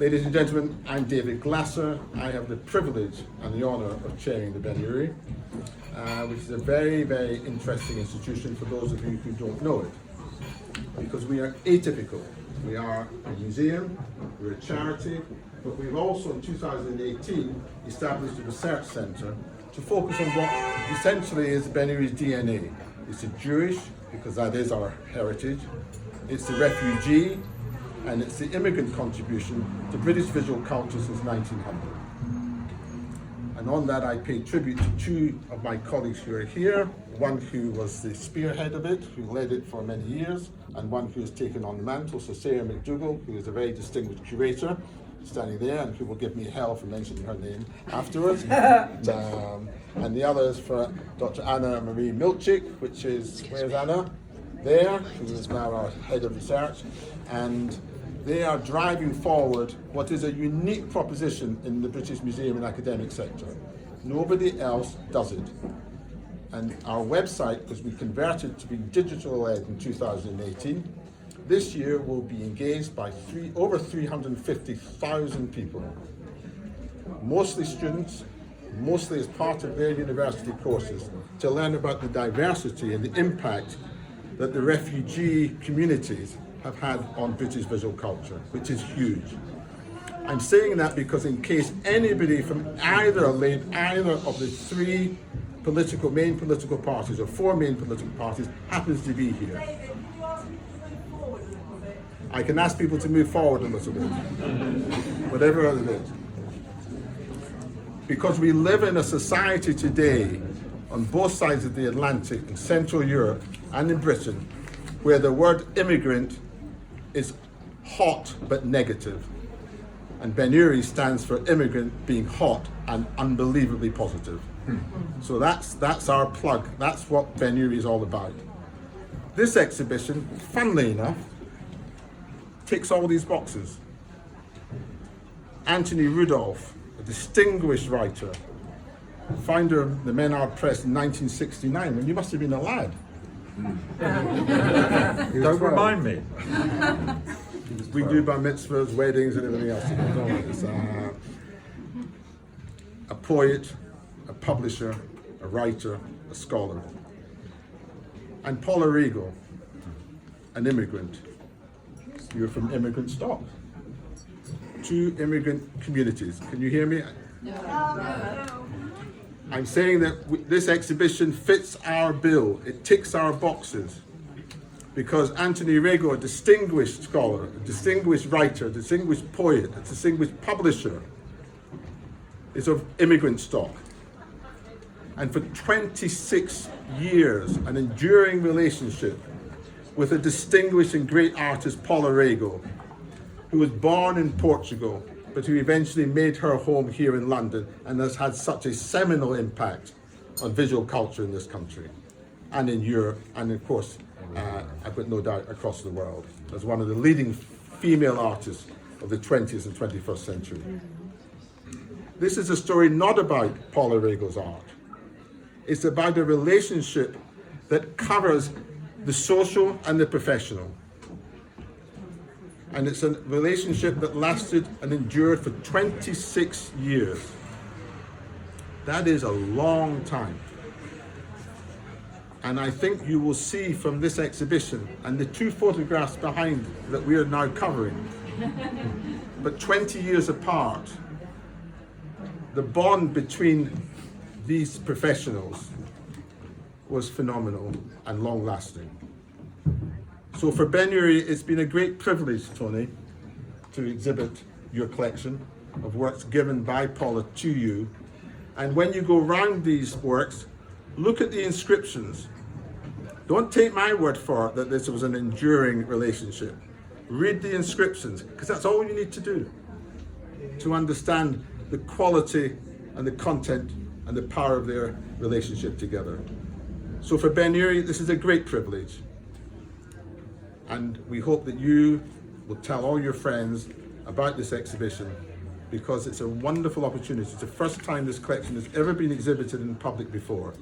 Ladies and gentlemen, I'm David Glasser. I have the privilege and the honour of chairing the Ben-Uri, which is a very, very interesting institution for those of you who don't know it, because we are atypical. We are a museum, we're a charity, but we've also in 2018 established a research centre to focus on what essentially is Ben-Uri's DNA. It's the Jewish, because that is our heritage, it's the refugee, and it's the immigrant contribution to British visual culture since 1900. And on that I pay tribute to two of my colleagues who are here, one who was the spearhead of it, who led it for many years, and one who has taken on the mantle, so Sarah McDougall, who is a very distinguished curator, standing there, and who will give me hell for mentioning her name afterwards. And the other is for Dr. Anna Marie Milchik, which is, where's Anna? There, who is now our head of research, and they are driving forward what is a unique proposition in the British museum and academic sector. Nobody else does it. And our website, because we converted to be digital-led in 2018, this year will be engaged by over 350,000 people, mostly students, mostly as part of their university courses, to learn about the diversity and the impact that the refugee communities have had on British visual culture, which is huge. I'm saying that because in case anybody from either of the three main political parties or four main political parties happens to be here, I can ask people to move forward a little bit, whatever it is. Because we live in a society today on both sides of the Atlantic, in Central Europe and in Britain, where the word immigrant is hot but negative. And Ben-Uri stands for immigrant being hot and unbelievably positive. So that's our plug. That's what Ben-Uri is all about. This exhibition, funnily enough, ticks all these boxes. Anthony Rudolf, a distinguished writer, founder of the Menard Press in 1969, when you must have been a lad. Don't remind me. We do bar mitzvahs, weddings, and everything else that goes on with this. A poet, a publisher, a writer, a scholar. And Paula Regal, an immigrant. You're from immigrant stock. Two immigrant communities. Can you hear me? No. I'm saying that this exhibition fits our bill. It ticks our boxes. Because Anthony Rego, a distinguished scholar, a distinguished writer, a distinguished poet, a distinguished publisher, is of immigrant stock. And for 26 years, an enduring relationship with a distinguished and great artist, Paula Rego, who was born in Portugal, but who eventually made her home here in London and has had such a seminal impact on visual culture in this country and in Europe, and of course, I've got no doubt, across the world, as one of the leading female artists of the 20th and 21st century. This is a story not about Paula Rego's art. It's about a relationship that covers the social and the professional. And it's a relationship that lasted and endured for 26 years. That is a long time. And I think you will see from this exhibition and the two photographs behind that we are now covering, but 20 years apart, the bond between these professionals was phenomenal and long-lasting. So for Ben-Uri, it's been a great privilege, Tony, to exhibit your collection of works given by Paula to you. And when you go round these works, look at the inscriptions. Don't take my word for it that this was an enduring relationship. Read the inscriptions, because that's all you need to do to understand the quality and the content and the power of their relationship together. So for Ben-Uri, this is a great privilege. And we hope that you will tell all your friends about this exhibition, because it's a wonderful opportunity. It's the first time this collection has ever been exhibited in public before.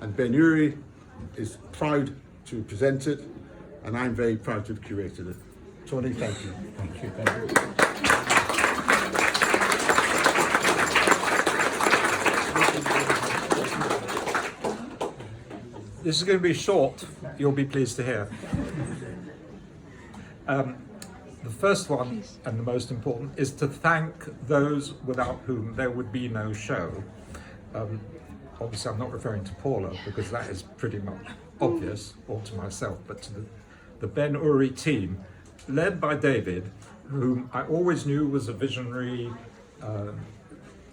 And Ben-Uri is proud to present it, and I'm very proud to have curated it. Tony, thank you. Thank you. This is going to be short, you'll be pleased to hear. The first one, and the most important, is to thank those without whom there would be no show. Obviously, I'm not referring to Paula, because that is pretty much obvious, or to myself, but to the Ben Uri team, led by David, whom I always knew was a visionary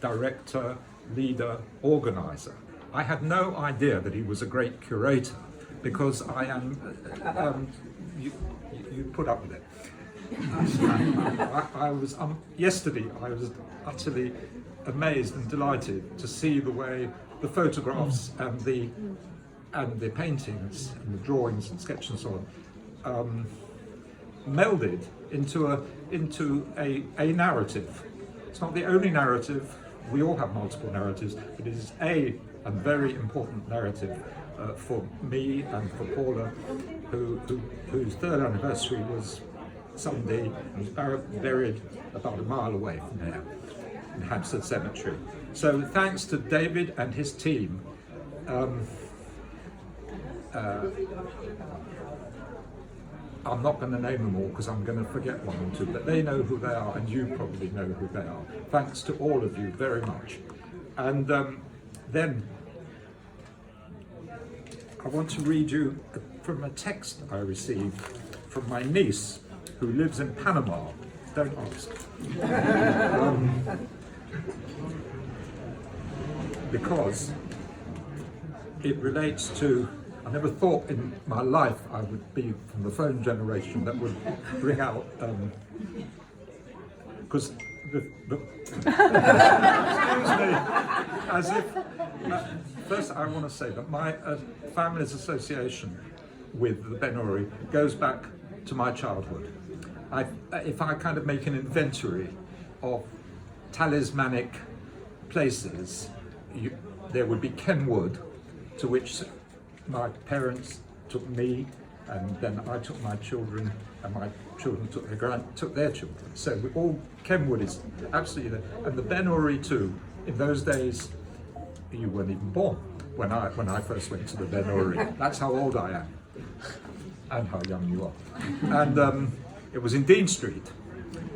director, leader, organizer. I had no idea that he was a great curator, because I am, you put up with it. I was yesterday I was utterly amazed and delighted to see the way the photographs and the paintings and the drawings and sketches and so on melded into a narrative. It's not the only narrative. We all have multiple narratives, but it is a very important narrative for me and for Paula, whose third anniversary was Sunday, and was buried about a mile away from here in Hampstead Cemetery. So thanks to David and his team. I'm not going to name them all because I'm going to forget one or two, but they know who they are, and you probably know who they are. Thanks to all of you very much. And then I want to read you from a text I received from my niece, who lives in Panama. Don't ask. Because it relates to, I never thought in my life I would be from the phone generation that would bring out, because excuse me, as if, first I want to say that my family's association with the Ben Uri goes back to my childhood. If I kind of make an inventory of talismanic places, there would be Kenwood, to which my parents took me, and then I took my children, and my children took their children. So Kenwood is absolutely there. And the Ben Uri too. In those days, you weren't even born when I first went to the Ben Uri. That's how old I am, and how young you are. And it was in Dean Street,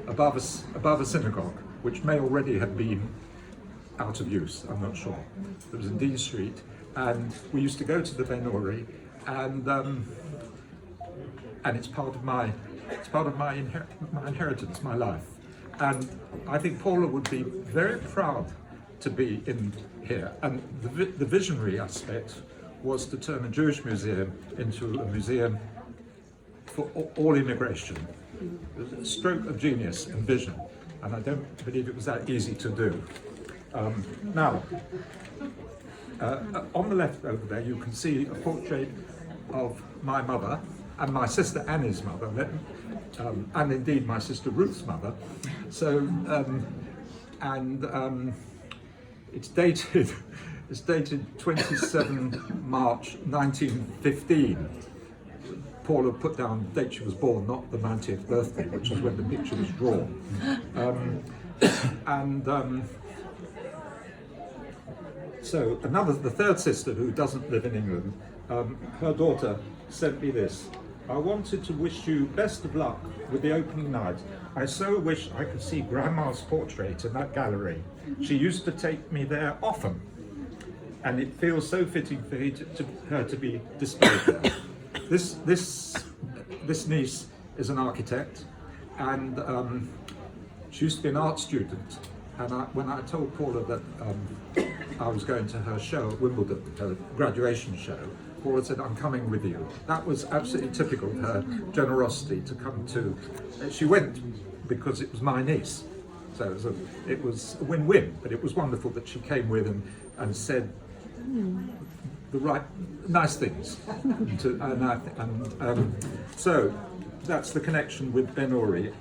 above a synagogue, which may already have been out of use. I'm not sure. It was in Dean Street. And we used to go to the Ben Uri, and it's part of my inheritance, my life. And I think Paula would be very proud to be in here. And the visionary aspect was to turn a Jewish museum into a museum for all immigration. It was a stroke of genius and vision, and I don't believe it was that easy to do. Now. On the left over there, you can see a portrait of my mother and my sister Annie's mother, and indeed my sister Ruth's mother. So, it's dated 27 March 1915. Paula put down the date she was born, not the 90th birthday, which is when the picture was drawn. So the third sister, who doesn't live in England, her daughter sent me this. I wanted to wish you best of luck with the opening night. I so wish I could see Grandma's portrait in that gallery. She used to take me there often, and it feels so fitting for her to be displayed there. This niece is an architect, and she used to be an art student. And when I told Paula that I was going to her show at Wimbledon, her graduation show, Paula said, "I'm coming with you." That was absolutely typical of her generosity to come to. She went because it was my niece. So it was a win-win, but it was wonderful that she came with and said the right, nice things. So that's the connection with Ben Uri.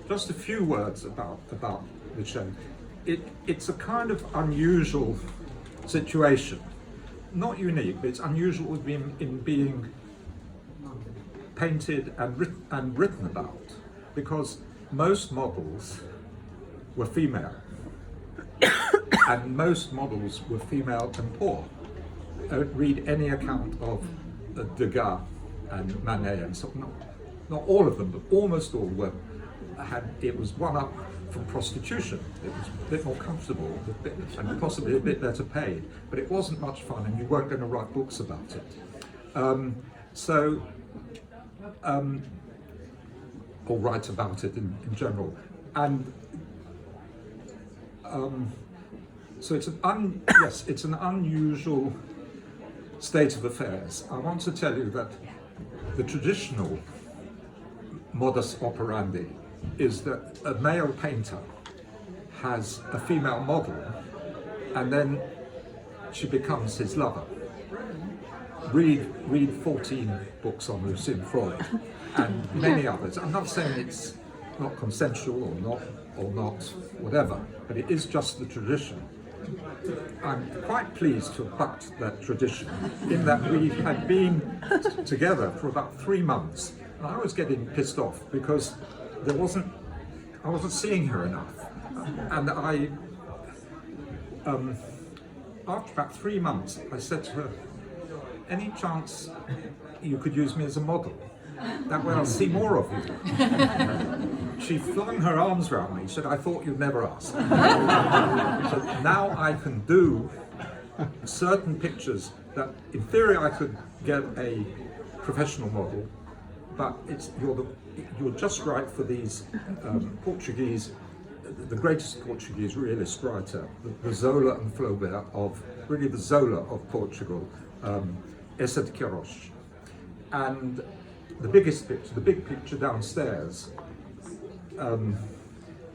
Just a few words about the show. It's a kind of unusual situation. Not unique, but it's unusual in being painted and written about, because most models were female, and most models were female and poor. read any account of Degas and Manet and so not all of them, but almost all were it was one up from prostitution. It was a bit more comfortable and possibly a bit better paid, but it wasn't much fun, and you weren't going to write books about it. Or write about it in general. And so it's an unusual state of affairs. I want to tell you that the traditional modus operandi is that a male painter has a female model and then she becomes his lover. Read 14 books on Lucien Freud and many others. I'm not saying it's not consensual or not whatever, but it is just the tradition. I'm quite pleased to have bucked that tradition in that we had been together for about 3 months, and I was getting pissed off because I wasn't seeing her enough, and after about 3 months I said to her, any chance you could use me as a model? That way I'll see more of you. She flung her arms around me. She said, I thought you'd never ask. So now I can do certain pictures that in theory I could get a professional model, but you're just right for these Portuguese, the greatest Portuguese realist writer, the Zola and Flaubert really the Zola of Portugal, Essa de Queiroz. And the biggest picture, the big picture downstairs,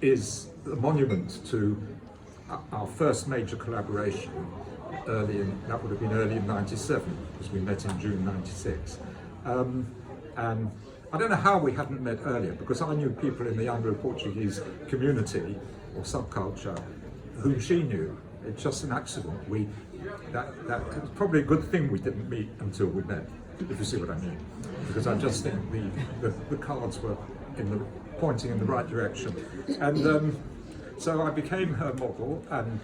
is a monument to our first major collaboration. That would have been early in '97, because we met in June '96. And I don't know how we hadn't met earlier, because I knew people in the Anglo-Portuguese community or subculture whom she knew. It's just an accident. It's probably a good thing we didn't meet until we met, if you see what I mean. Because I just think the cards were pointing in the right direction. And so I became her model, and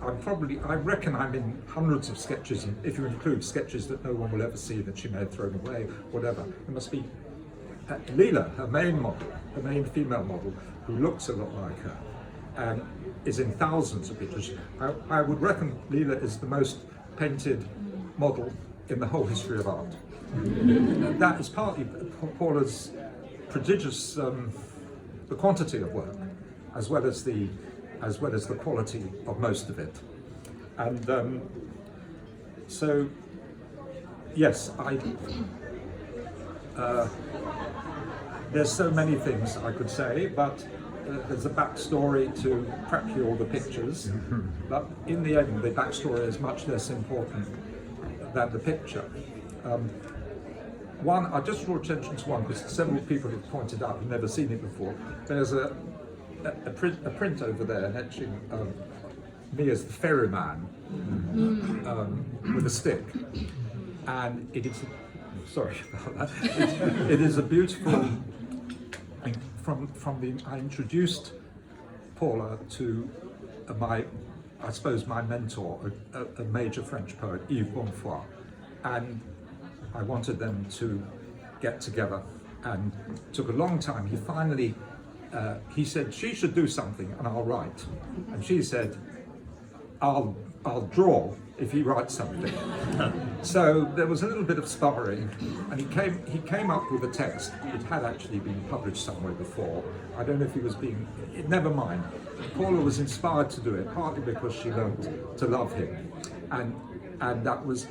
I reckon I'm in hundreds of sketches, if you include sketches that no one will ever see that she may have thrown away, whatever. There must be Leela, her main model, her main female model, who looks a lot like her, and is in thousands of pictures. I would reckon Leela is the most painted model in the whole history of art. That is partly Paula's prodigious, the quantity of work, as well as the quality of most of it. And so, yes, there's so many things I could say, but there's a backstory to practically all the pictures. But in the end, the backstory is much less important than the picture. One, I just draw attention to one, because several people have pointed out, I've never seen it before. There's a print over there etching me as the ferryman with a stick, and it is, sorry about that, it is a beautiful, I introduced Paula to my mentor, a major French poet, Yves Bonfoy, and I wanted them to get together, and it took a long time. He finally, he said, she should do something and I'll write. And she said, I'll draw if he writes something. So there was a little bit of sparring, and he came up with a text. It had actually been published somewhere before. I don't know if he was never mind. Paula was inspired to do it, partly because she learned to love him. And that was,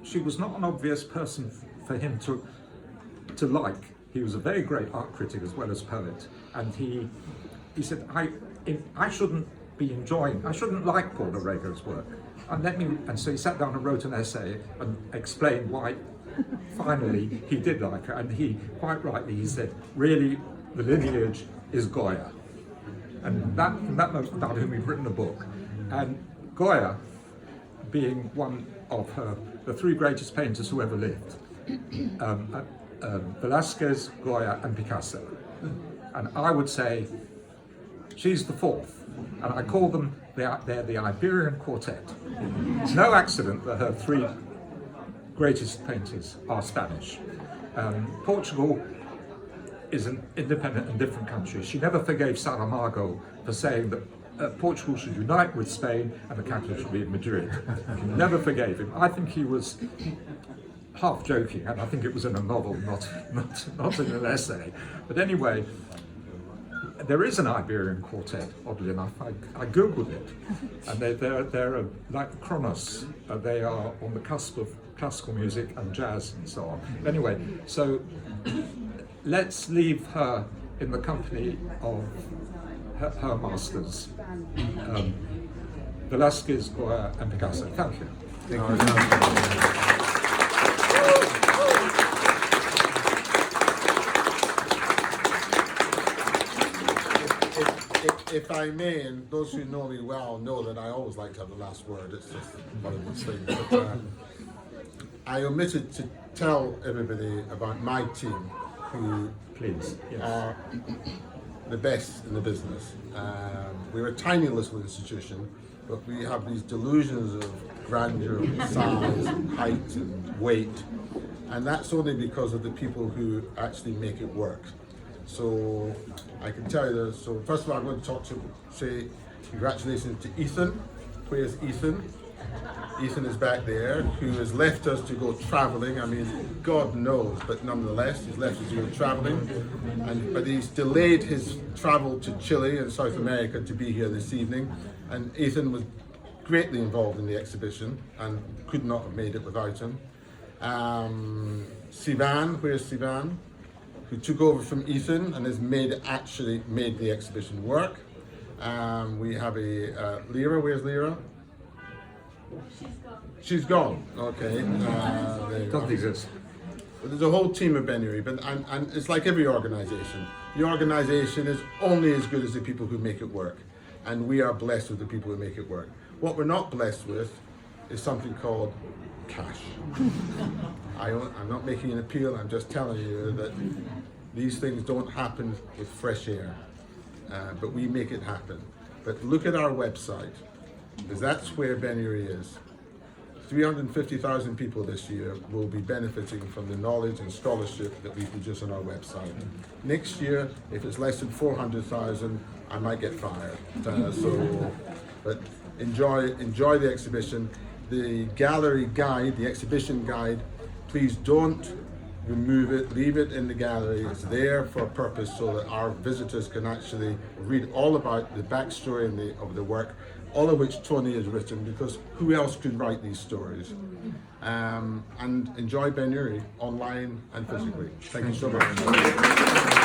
she was not an obvious person for him to like. He was a very great art critic as well as poet, and he said, I shouldn't like Paula Rego's work, and so he sat down and wrote an essay and explained why finally he did like her, and he, quite rightly, he said, really the lineage is Goya, and from that moment about whom we've written a book. And Goya, being one of the three greatest painters who ever lived, Velázquez, Goya and Picasso. And I would say She's the fourth, and I call them, they're the Iberian Quartet. It's no accident that her three greatest painters are Spanish. Portugal is an independent and different country. She never forgave Saramago for saying that Portugal should unite with Spain and the capital should be in Madrid. She never forgave him. I think he was half joking, and I think it was in a novel, not in an essay. But anyway, there is an Iberian quartet, oddly enough. I googled it, and they're like Kronos. They are on the cusp of classical music and jazz and so on. Anyway, so let's leave her in the company of her masters, Velázquez, Goya, and Picasso. Thank you. If I may, and those who know me well know that I always like to have the last word. It's just one of those things. But, I omitted to tell everybody about my team, who Please. Yes. are the best in the business. We're a tiny little institution, but we have these delusions of grandeur, and size, and height, and weight, and that's only because of the people who actually make it work. So I can tell you that. So first of all, I'm going to say congratulations to Ethan. Where's Ethan? Ethan is back there, who has left us to go traveling. I mean, God knows, but nonetheless, he's left us to go traveling. But he's delayed his travel to Chile and South America to be here this evening. And Ethan was greatly involved in the exhibition and could not have made it without him. Sivan, where's Sivan? Who took over from Ethan and has actually made the exhibition work. We have a Lyra. Where's Lyra? She's gone. Okay. Doesn't exist. But there's a whole team of Benuri, and it's like every organization. The organization is only as good as the people who make it work, and we are blessed with the people who make it work. What we're not blessed with is something called cash. I'm not making an appeal. I'm just telling you that these things don't happen with fresh air, but we make it happen. But look at our website, because that's where Benuri is. 350,000 people this year will be benefiting from the knowledge and scholarship that we produce on our website. Next year, if it's less than 400,000, I might get fired. But enjoy the exhibition. The gallery guide, the exhibition guide, please don't remove it, leave it in the gallery. It's there for a purpose so that our visitors can actually read all about the backstory of the work, all of which Tony has written, because who else could write these stories? And enjoy Benuri online and physically. Thank you so much.